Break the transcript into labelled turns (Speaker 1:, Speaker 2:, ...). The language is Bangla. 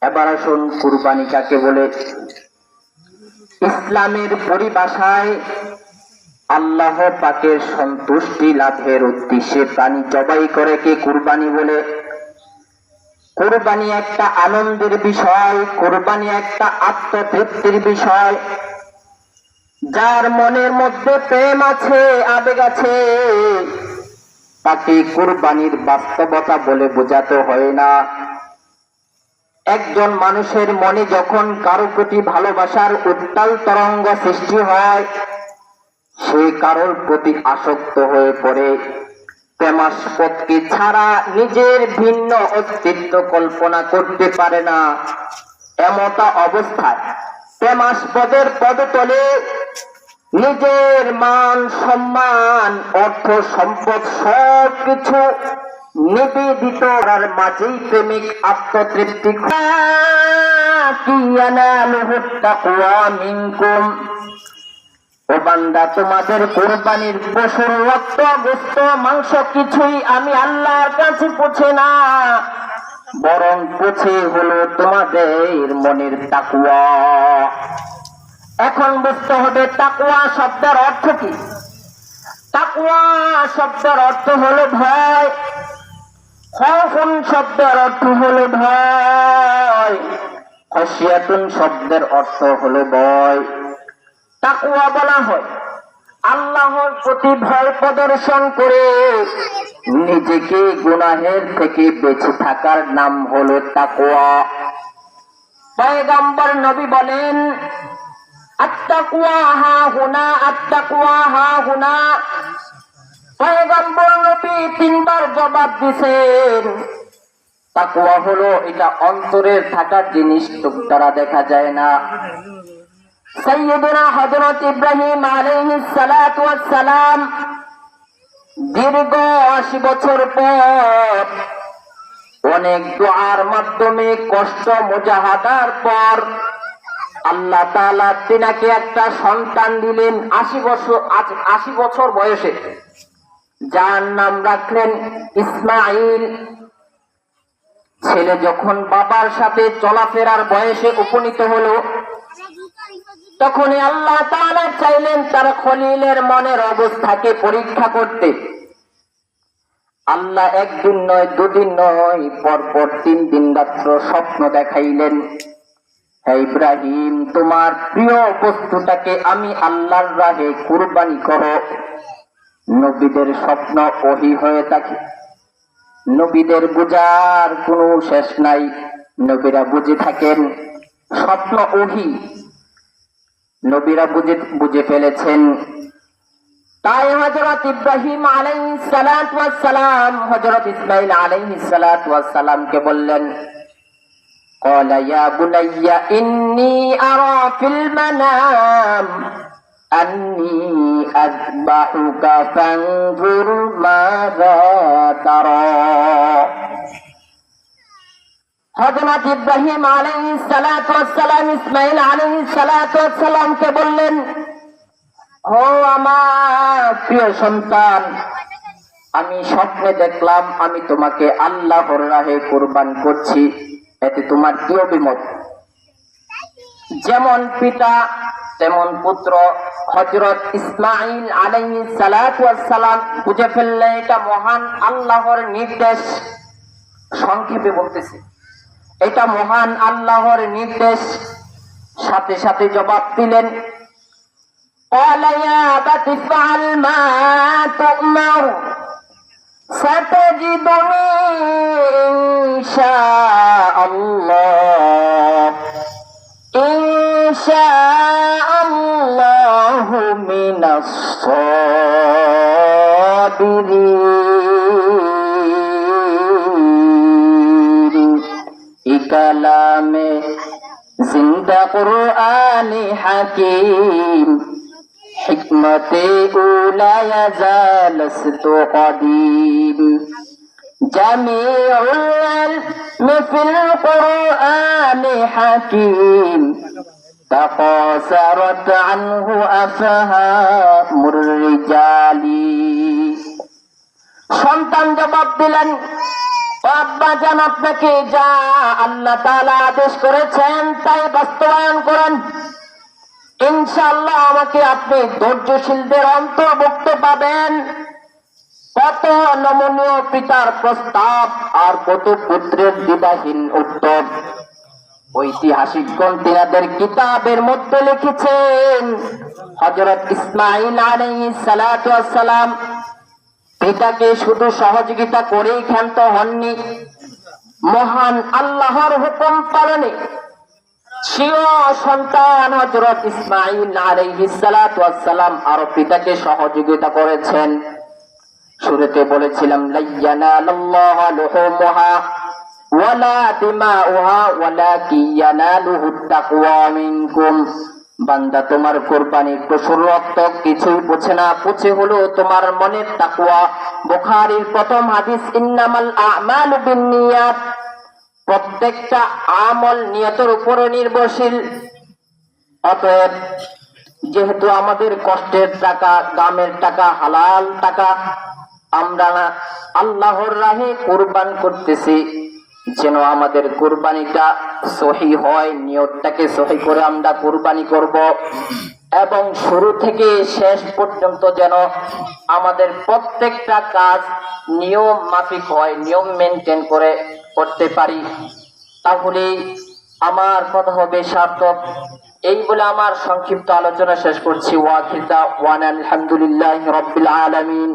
Speaker 1: এবার আসুন কুরবানি কাকে বলে। ইসলামের পরিভাষায় আল্লাহ পাকের সন্তুষ্টি লাভের উদ্দেশ্যে প্রাণী জবাই করে কে কুরবানি বলে। কুরবানি একটা আনন্দের বিষয়, কুরবানি একটা আত্মতৃপ্তির বিষয়। যার মনের মধ্যে প্রেম আছে, আবেগ আছে, তাকে কুরবানির বাস্তবতা বলে বোঝাতে হয় না। একজন মানুষের মনে যখন কারো প্রতি ভালোবাসার উত্তাল তরঙ্গ সৃষ্টি হয়, সে কারোর প্রতি আসক্ত হয়ে পড়ে। প্রেমাস্পদকে ছাড়া নিজের ভিন্ন অস্তিত্ব কল্পনা করতে পারে না। এমতা অবস্থায় প্রেমাস্পদের পদতলে নিজের মান সম্মান অর্থ সম্পদ সবকিছু নিবেদিত করার মাঝেই প্রেমিক আত্মতৃপ্তি। ও বান্দা, তোমাদের কুরবানির পশুর রক্ত গোশত মাংস কিছুই আমি আল্লাহর কাছে পৌঁছে না, বরং পৌঁছে হলো তোমাদের মনের তাকওয়া। এখন বুঝতে হবে তাকওয়া শব্দের অর্থ কি। তাকওয়া শব্দের অর্থ হলো ভয়, খাউফুন শব্দের অর্থ হলো ভয়, খাশিয়াতুন শব্দের অর্থ হলো ভয়। তাকওয়া বলা হয় আল্লাহর প্রতি ভয় প্রদর্শন করে নিজেকে গুনাহের থেকে বেঁচে থাকার নাম হলো তাকওয়া। পয়গম্বর নবী বলেন, আত্তাকওয়া হাহুনা, আত্তাকওয়া হাহুনা। পয়গম্বর নবী তিনবার জবাব দিয়েছেন, তাকওয়া হলো এটা অন্তরের থাকার জিনিস, চোখ দ্বারা দেখা যায় না। সাইয়্যিদুনা হযরত ইব্রাহিম আলাইহিস সালাতু ওয়াস সালাম দীর্ঘ ৮০ বছর পর অনেক দুআর মাধ্যমে কষ্ট মুজাহাদার পর আল্লাহ তাআলা তিনাকে একটা সন্তান দিলেন ৮০ বছর বয়সে, যার নাম রাখলেন ইসমাঈল। ছেলে যখন বাবার সাথে চলাফেরার বয়সে উপনীত হলো, তখনই আল্লাহ তাআলা চাইলেন তার খলিলের মনের অবস্থাকে পরীক্ষা করতে। আল্লাহ একদিন নয়, দুদিন নয়, পরপর ৩ দিন রাত্র স্বপ্ন দেখাইলেন, হে ইব্রাহিম, তোমার প্রিয় বস্তুটাকে আমি আল্লাহর রাহে কুরবানি করো। নবীদের স্বপ্ন ওহী হয়ে থাকে, নবীদের বুঝার কোনো শেষ নাই, নবীরা বুঝে থাকেন স্বপ্ন ওহী, নবীরা বুঝে ফেলেছেন। তাই হযরত ইব্রাহিম আলাইহিস সালাতু ওয়াস সালাম হযরত ইসমাঈল আলাইহিস সালাতু ওয়াস সালামকে বললেন, ক্বালা ইয়া বুনাইয়া ইন্নী আরা ফিল মানাম আন্নী আযবাহুকা ফানজুর মাযা তারা। হযরত ইব্রাহিম আলাইহিস সালাতু ওয়াস সালাম ইসমাঈল আলাইহিস সালাতু ওয়াস সালামকে বললেন, ও আমার প্রিয় সন্তান, আমি স্বপ্নে দেখলাম আমি তোমাকে আল্লাহর রাহে কুরবান করছি, এতে তোমার কি অভিমত? যেমন পিতা তেমন পুত্র। হযরত ইসমাঈল আলাইহিস সালাতু ওয়াস সালাম বুঝে ফেললেন এটা মহান আল্লাহর নির্দেশ। সংক্ষেপে বলতেছি, এটা মহান আল্লাহর নির্দেশ। সাথে সাথে জবাব দিলেন, قال يا أبت افعل ما تؤمر ستجدني إن شاء الله من الصابرين। كلامে জিন্দা কুরআনে হাকিম, হিকমতে উলা ইয়াজালস্তু কদিম, জামিউল ইলমি ফিল কুরআনে হাকিম, তাকাসারাত আনহু আফহামুর রিজালি। সন্তান জবাব দিলেন, ও আব্বাজান, আপনাকে যা আল্লাহ তাআলা আদেশ করেছেন তাই বাস্তবায়ন করেন। ইনশাআল্লাহ আমাকে আপনি ধৈর্যশীলদের অন্তর্ভুক্ত পাবেন। কত নমনীয় পিতার প্রস্তাব আর কত পুত্রের দ্বিধাহীন উত্তর। ঐতিহাসিকগণ তিনাদের কিতাবের মধ্যে লিখেছেন, হযরত ইসমাঈল আলাইহিস সালাতু ওয়াস সালাম পিতাকে শুধু সহযোগিতা করেই ক্ষান্ত হননি, মহান আল্লাহর হুকুম পালনে স্বীয় সন্তান হযরত ইসমাঈল আলাইহিস সালাতু ওয়াস সালাম আর পিতাকে সহযোগিতা করেছেন। শুরুতে বলেছিলাম, লাইয়ানালাল্লাহু লুহুমুহা ওয়ালা দিমাউহা ওয়ালাকিন ইয়ানালুহুত তাকওয়া মিনকুম। বান্দা, তোমার কুরবানির পশুর রক্ত কিছুই পুছে না, পুছে হলো তোমার মনের তাকওয়া। বুখারীর প্রথম হাদিস, ইন্নামাল আমালু বিন্নিয়াত। প্রত্যেকটা আমল নিয়তের উপরে নির্ভরশীল। অতএব যেহেতু আমাদের কষ্টের টাকা, গামের টাকা, হালাল টাকা আমরা আল্লাহর রাহে কুরবান করতেছি, যেন আমাদের কুরবানিটা সহি হয়, নিয়তটাকে সহি করে আমরা কুরবানি করব এবং শুরু থেকে শেষ পর্যন্ত যেন আমাদের প্রত্যেকটা কাজ নিয়ম মাফিক হয়, নিয়ম মেনটেন করে করতে পারি, তাহলে আমার কথা হবে সার্থক। এই বলে আমার সংক্ষিপ্ত আলোচনা শেষ করছি। ওয়াখিদা ওয়ান আলহামদুলিল্লাহি রাব্বিল আলামিন।